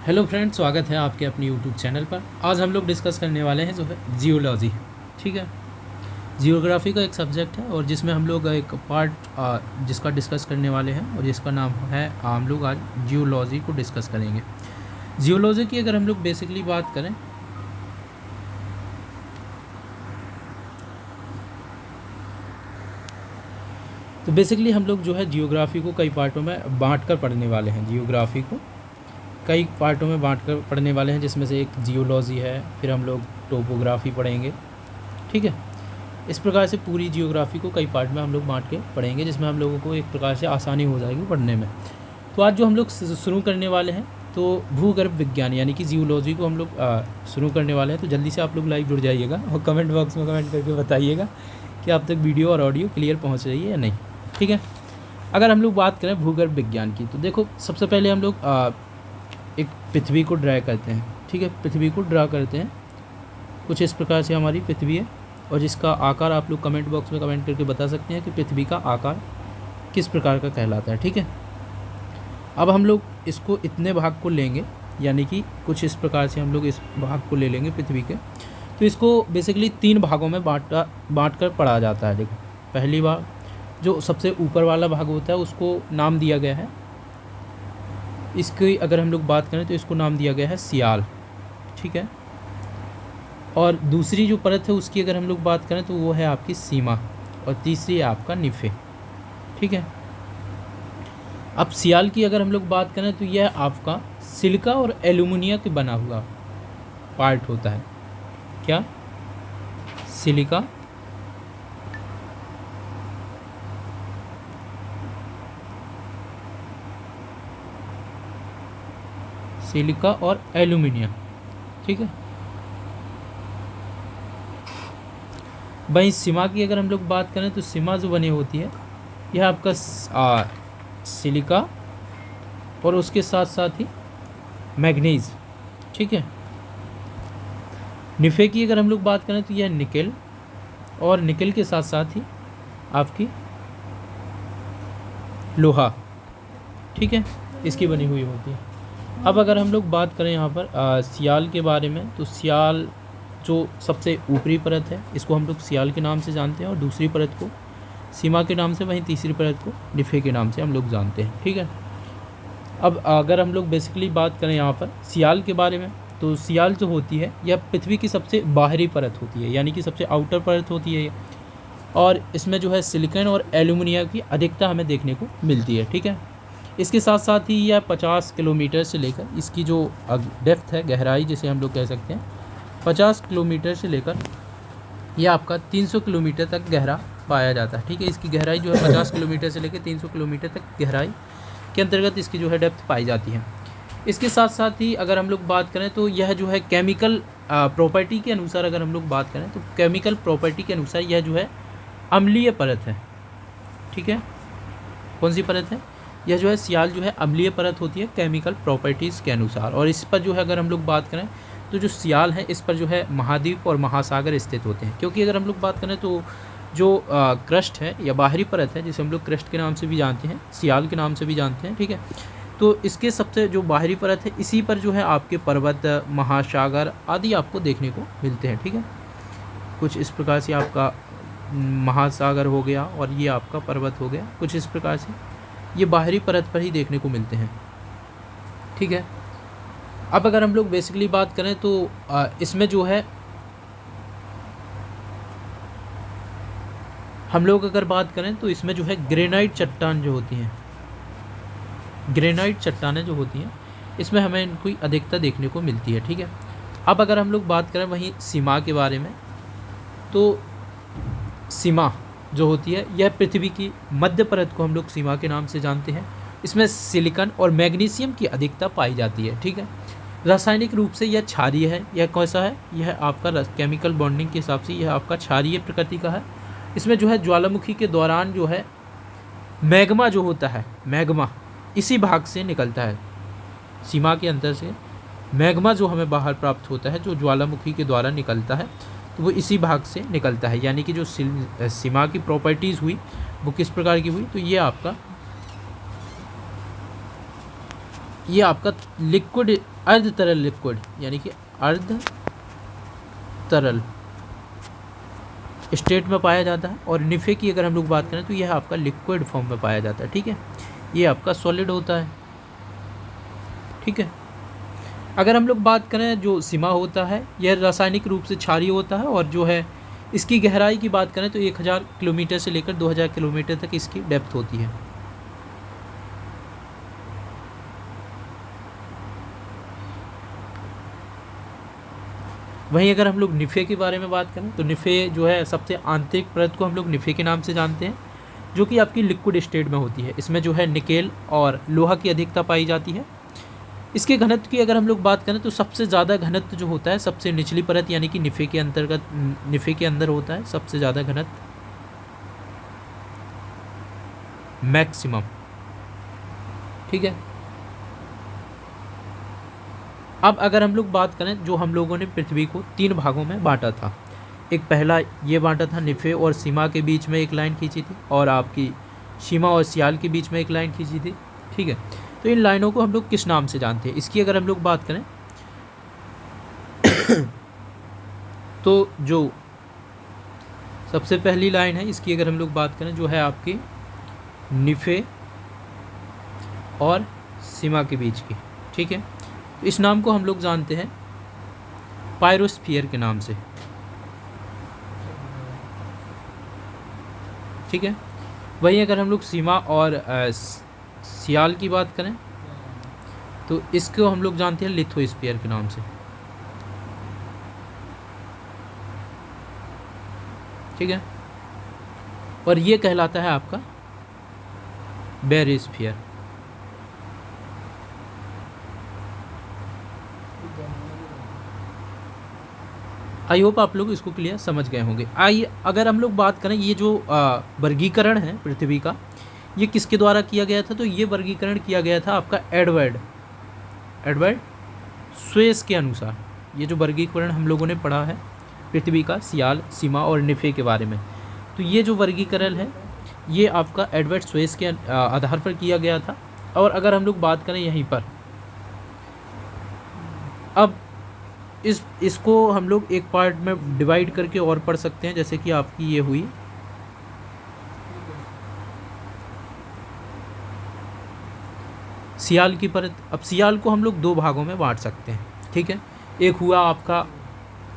Hello friends, स्वागत है आपके अपनी यूट्यूब चैनल पर। आज हम लोग डिस्कस करने वाले हैं जो है जियोलॉजी। ठीक है, जियोग्राफी का एक सब्जेक्ट है और जिसमें हम लोग एक पार्ट जिसका डिस्कस करने वाले हैं और जिसका नाम है हम लोग आज जियोलॉजी को डिस्कस करेंगे। जियोलॉजी की अगर हम लोग बेसिकली बात करें तो बेसिकली हम लोग जो है जियोग्राफी को कई पार्टों में बांट कर पढ़ने वाले हैं। जियोग्राफी को कई पार्टों में बांट कर पढ़ने वाले हैं, जिसमें से एक जियोलॉजी है, फिर हम लोग टोपोग्राफी पढ़ेंगे। ठीक है, इस प्रकार से पूरी जियोग्राफी को कई पार्ट में हम लोग बांट के पढ़ेंगे, जिसमें हम लोगों को एक प्रकार से आसानी हो जाएगी पढ़ने में। तो आज जो हम लोग शुरू करने वाले हैं तो भूगर्भ विज्ञान यानी कि जियोलॉजी को हम लोग शुरू करने वाले हैं। तो जल्दी से आप लोग लाइव जुड़ जाइएगा और कमेंट बॉक्स में कमेंट करके बताइएगा कि आप तक वीडियो और ऑडियो क्लियर पहुँच रही है या नहीं। ठीक है, अगर हम लोग बात करें भूगर्भ विज्ञान की तो देखो, सबसे पहले हम लोग एक पृथ्वी को ड्रा करते हैं। ठीक है, पृथ्वी को ड्रा करते हैं। कुछ इस प्रकार से हमारी पृथ्वी है और जिसका आकार आप लोग कमेंट बॉक्स में कमेंट करके बता सकते हैं कि पृथ्वी का आकार किस प्रकार का कहलाता है। ठीक है, अब हम लोग इसको इतने भाग को लेंगे, यानी कि कुछ इस प्रकार से हम लोग इस भाग को ले लेंगे पृथ्वी के। तो इसको बेसिकली 3 भागों में बांट कर पढ़ा जाता है। देखो, पहली बार जो सबसे ऊपर वाला भाग होता है उसको नाम दिया गया है, इसकी अगर हम लोग बात करें तो इसको नाम दिया गया है सियाल। ठीक है, और दूसरी जो परत है उसकी अगर हम लोग बात करें तो वो है आपकी सीमा, और तीसरी है आपका निफे। ठीक है, अब सियाल की अगर हम लोग बात करें तो यह आपका सिलिका और एल्यूमिनियम के बना हुआ पार्ट होता है। क्या? सिलिका सिलिका और एल्यूमिनियम। ठीक है, वहीं सीमा की अगर हम लोग बात करें तो सीमा जो बनी होती है यह आपका सिलिका और उसके साथ साथ ही मैग्नीज। ठीक है, निफे की अगर हम लोग बात करें तो यह निकेल और निकेल के साथ साथ ही आपकी लोहा। ठीक है, इसकी बनी हुई होती है। अब अगर हम लोग बात करें यहाँ पर सियाल के बारे में तो सियाल जो सबसे ऊपरी परत है इसको हम लोग सियाल के नाम से जानते हैं और दूसरी परत को सीमा के नाम से, वहीं तीसरी परत को निफे के नाम से हम लोग जानते हैं। ठीक है, अब अगर हम लोग बेसिकली बात करें यहाँ पर सियाल के बारे में तो सियाल जो होती है यह पृथ्वी की सबसे बाहरी परत होती है, यानी कि सबसे आउटर परत होती है, और इसमें जो है सिलिकॉन और एल्यूमिनियम की अधिकता हमें देखने को मिलती है। ठीक है, इसके साथ साथ ही यह 50 किलोमीटर से लेकर इसकी जो डेप्थ है, गहराई जिसे हम लोग कह सकते हैं, 50 किलोमीटर से लेकर यह आपका 300 किलोमीटर तक गहरा पाया जाता है। ठीक है, इसकी गहराई जो है 50 किलोमीटर से लेकर 300 किलोमीटर तक गहराई के अंतर्गत इसकी जो है डेप्थ पाई जाती है। इसके साथ साथ ही अगर हम लोग बात करें तो यह जो है केमिकल प्रॉपर्टी के अनुसार, अगर हम लोग बात करें तो केमिकल प्रॉपर्टी के अनुसार यह जो है अम्लीय परत है। ठीक है, कौन सी परत है? यह जो है सियाल जो है अम्लीय परत होती है केमिकल प्रॉपर्टीज़ के अनुसार। और इस पर जो है अगर हम लोग बात करें तो जो सियाल है इस पर जो है महाद्वीप और महासागर स्थित होते हैं, क्योंकि अगर हम लोग बात करें तो जो क्रस्ट है या बाहरी परत है, जिसे हम लोग क्रस्ट के नाम से भी जानते हैं, सियाल के नाम से भी जानते हैं। ठीक है, तो इसके सबसे जो बाहरी परत है इसी पर जो है आपके पर्वत, महासागर आदि आपको देखने को मिलते हैं। ठीक है, कुछ इस प्रकार से आपका महासागर हो गया और ये आपका पर्वत हो गया, कुछ इस प्रकार से ये बाहरी परत पर ही देखने को मिलते हैं। ठीक है, अब अगर हम लोग बेसिकली बात करें तो इसमें जो है हम लोग अगर बात करें तो इसमें जो है ग्रेनाइट चट्टान जो होती हैं, ग्रेनाइट चट्टानें जो होती हैं इसमें हमें इनकी अधिकता देखने को मिलती है। ठीक है, अब अगर हम लोग बात करें वहीं सीमा के बारे में तो सीमा जो होती है यह पृथ्वी की मध्य परत को हम लोग सीमा के नाम से जानते हैं। इसमें सिलिकॉन और मैग्नीशियम की अधिकता पाई जाती है। ठीक है, रासायनिक रूप से यह क्षारीय है। यह कैसा है? यह आपका केमिकल बॉन्डिंग के हिसाब से यह आपका क्षारीय प्रकृति का है। इसमें जो है ज्वालामुखी के दौरान जो है मैग्मा जो होता है, मैग्मा इसी भाग से निकलता है। सीमा के अंदर से मैग्मा जो हमें बाहर प्राप्त होता है, जो ज्वालामुखी के द्वारा निकलता है, तो वो इसी भाग से निकलता है। यानी कि जो सीमा की प्रॉपर्टीज़ हुई वो किस प्रकार की हुई? तो ये आपका ये आपका लिक्विड, अर्ध तरल लिक्विड, यानी कि अर्ध तरल स्टेट में पाया जाता है। और निफे की अगर हम लोग बात करें तो यह आपका लिक्विड फॉर्म में पाया जाता है, ठीक है। ये आपका सॉलिड होता है, ठीक है। अगर हम लोग बात करें जो सीमा होता है, यह रासायनिक रूप से क्षारीय होता है, और जो है इसकी गहराई की बात करें तो 1000 किलोमीटर से लेकर 2000 किलोमीटर तक इसकी डेप्थ होती है। वहीं अगर हम लोग निफ़े के बारे में बात करें तो निफ़े जो है सबसे आंतरिक परत को हम लोग निफ़े के नाम से जानते हैं, जो कि आपकी लिक्विड स्टेट में होती है। इसमें जो है निकेल और लोहा की अधिकता पाई जाती है। इसके घनत्व की अगर हम लोग बात करें तो सबसे ज़्यादा घनत्व जो होता है सबसे निचली परत यानी कि निफ़े के अंतर्गत, निफ़े के अंदर होता है सबसे ज़्यादा घनत्व, मैक्सिमम, ठीक है। अब अगर हम लोग बात करें, जो हम लोगों ने पृथ्वी को 3 भागों में बांटा था, एक पहला ये बांटा था निफ़े और सीमा के बीच में एक लाइन खींची थी, और आपकी सीमा और सियाल के बीच में एक लाइन खींची थी, ठीक है। तो इन लाइनों को हम लोग किस नाम से जानते हैं, इसकी अगर हम लोग बात करें तो जो सबसे पहली लाइन है, इसकी अगर हम लोग बात करें, जो है आपकी निफ़े और सीमा के बीच की, ठीक है। तो इस नाम को हम लोग जानते हैं पायरोस्फीयर के नाम से, ठीक है। वहीं अगर हम लोग सीमा और सियाल की बात करें तो इसको हम लोग जानते हैं लिथोस्फीयर के नाम से, ठीक है। और ये कहलाता है आपका बैरोस्फीयर। आई होप आप लोग इसको क्लियर समझ गए होंगे। आइए अगर हम लोग बात करें, ये जो वर्गीकरण है पृथ्वी का, ये किसके द्वारा किया गया था, तो ये वर्गीकरण किया गया था आपका एडवर्ड स्वेस के अनुसार। ये जो वर्गीकरण हम लोगों ने पढ़ा है पृथ्वी का सियाल, सीमा और निफ़े के बारे में, तो ये जो वर्गीकरण है ये आपका एडवर्ड स्वेस के आधार पर किया गया था। और अगर हम लोग बात करें यहीं पर, अब इसको हम लोग एक पार्ट में डिवाइड करके और पढ़ सकते हैं, जैसे कि आपकी ये हुई सियाल की परत। अब सियाल को हम लोग 2 भागों में बांट सकते हैं, ठीक है। एक हुआ आपका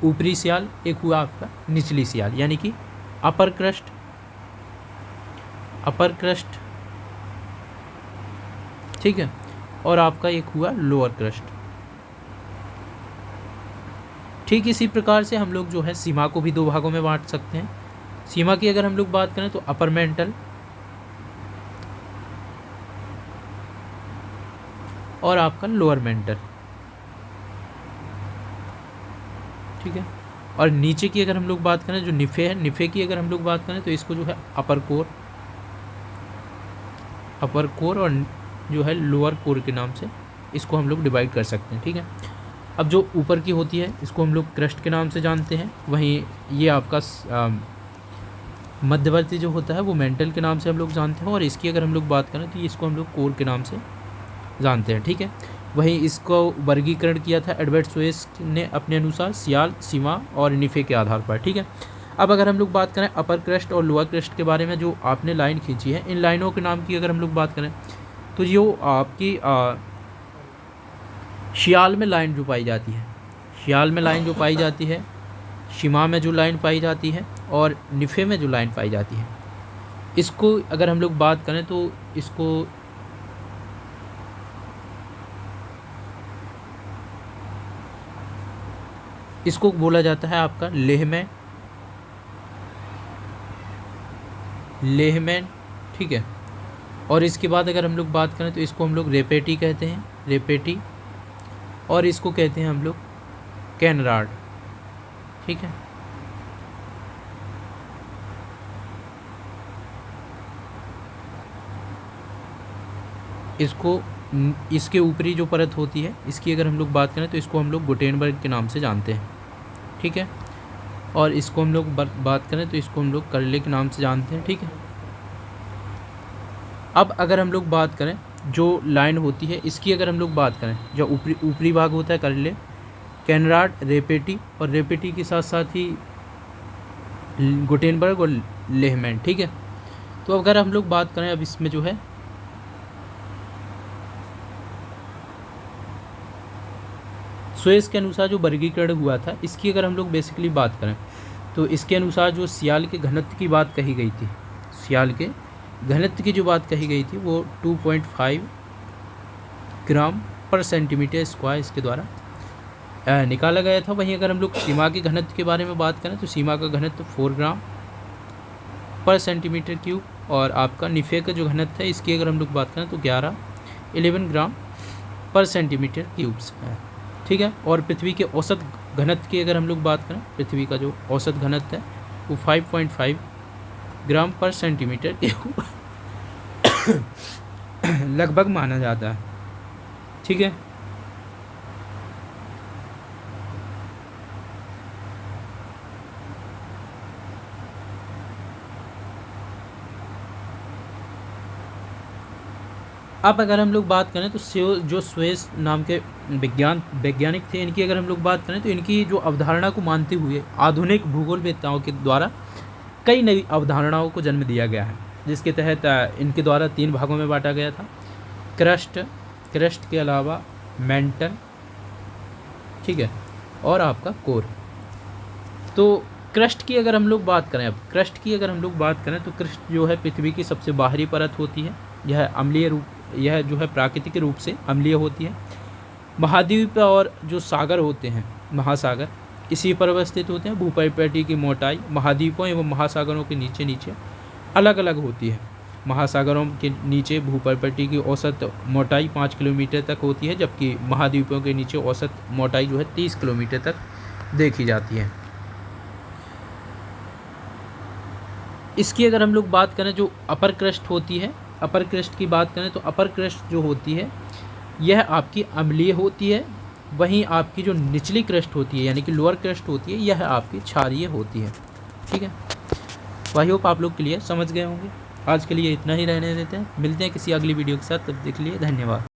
ऊपरी सियाल, एक हुआ आपका निचली सियाल, यानी कि अपर क्रस्ट, ठीक है। और आपका एक हुआ लोअर क्रस्ट। ठीक इसी प्रकार से हम लोग जो है सीमा को भी 2 भागों में बांट सकते हैं। सीमा की अगर हम लोग बात करें तो अपर मेंटल और आपका लोअर मेंटल, ठीक है। और नीचे की अगर हम लोग बात करें, जो निफ़े है, निफ़े की अगर हम लोग बात करें तो इसको जो है अपर कोर और जो है लोअर कोर के नाम से इसको हम लोग डिवाइड कर सकते हैं, ठीक है। अब जो ऊपर की होती है इसको हम लोग क्रस्ट के नाम से जानते हैं। वहीं ये आपका मध्यवर्ती जो होता है वो मेंटल के नाम से हम लोग जानते हैं। और इसकी अगर हम लोग बात करें तो इसको हम लोग कोर के नाम से जानते हैं, ठीक है। वहीं इसको वर्गीकरण किया था एडवर्ड स्वेस ने अपने अनुसार सियाल, सीमा और निफ़े के आधार पर, ठीक है। अब अगर हम लोग बात करें अपर क्रस्ट और लोअर क्रस्ट के बारे में, जो आपने लाइन खींची है, इन लाइनों के नाम की अगर हम लोग बात करें तो जो आपकी सियाल में लाइन जो पाई जाती है, सियाल में लाइन जो पाई जाती है, सीमा में जो लाइन पाई जाती है और निफ़े में जो लाइन पाई जाती है, इसको अगर हम लोग बात करें तो इसको बोला जाता है आपका लेहमैन, ठीक है। और इसके बाद अगर हम लोग बात करें तो इसको हम लोग रेपेटी कहते हैं, रेपेटी, और इसको कहते हैं हम लोग कैनराड, ठीक है। इसके ऊपरी जो परत होती है, इसकी अगर हम लोग बात करें तो इसको हम लोग गुटेनबर्ग के नाम से जानते हैं, ठीक है। और इसको हम लोग बात करें तो इसको हम लोग कर्ले के नाम से जानते हैं, ठीक है। अब अगर हम लोग बात करें जो लाइन होती है इसकी अगर हम लोग बात करें, जो ऊपरी भाग होता है करले, कैनराड, रेपेटी, और रेपेटी के साथ साथ ही गुटेनबर्ग और लेहमैन, ठीक है। तो अगर हम लोग बात करें अब इसमें जो है सुएज के अनुसार जो वर्गीकरण हुआ था, इसकी अगर हम लोग बेसिकली बात करें तो इसके अनुसार जो सियाल के घनत्व की बात कही गई थी, सियाल के घनत्व की जो बात कही गई थी वो 2.5 ग्राम पर सेंटीमीटर स्क्वायर इसके द्वारा निकाला गया था। वहीं अगर हम लोग सीमा के घनत्व के बारे में बात करें तो सीमा का घनत्व 4 ग्राम पर सेंटीमीटर क्यूब, और आपका निफे का जो घनत्व है इसकी अगर हम लोग बात करें तो 11 ग्राम पर सेंटीमीटर क्यूब्स है, ठीक है। और पृथ्वी के औसत घनत्व की अगर हम लोग बात करें, पृथ्वी का जो औसत घनत्व है वो 5.5 ग्राम पर सेंटीमीटर क्यूब लगभग माना जाता है, ठीक है। अब अगर हम लोग बात करें तो जो सुएज नाम के वैज्ञानिक थे, इनकी अगर हम लोग बात करें तो इनकी जो अवधारणा को मानते हुए आधुनिक भूगोलवेत्ताओं के द्वारा कई नई अवधारणाओं को जन्म दिया गया है, जिसके तहत इनके द्वारा 3 भागों में बांटा गया था, क्रस्ट के अलावा मेंटल, ठीक है, और आपका कोर। तो क्रस्ट की अगर हम लोग बात करें, अब क्रस्ट की अगर हम लोग बात करें तो क्रस्ट जो है पृथ्वी की सबसे बाहरी परत होती है। यह जो है प्राकृतिक रूप से अम्लीय होती है। महाद्वीप और जो सागर होते हैं, महासागर, इसी पर अवस्थित होते हैं। भूपरिपटी की मोटाई महाद्वीपों एवं महासागरों के नीचे अलग अलग होती है। महासागरों के नीचे भूपरिपटी की औसत मोटाई 5 किलोमीटर तक होती है, जबकि महाद्वीपों के नीचे औसत मोटाई जो है 30 किलोमीटर तक देखी जाती है। इसकी अगर हम लोग बात करें जो अपर क्रस्ट होती है, अपर क्रस्ट की बात करें तो अपर क्रस्ट जो होती है यह आपकी अम्लीय होती है। वहीं आपकी जो निचली क्रस्ट होती है यानी कि लोअर क्रस्ट होती है यह आपकी क्षारीय होती है, ठीक है। आई होप आप लोग क्लियर समझ गए होंगे। आज के लिए इतना ही रहने देते हैं, मिलते हैं किसी अगली वीडियो के साथ, तब तक के लिए धन्यवाद।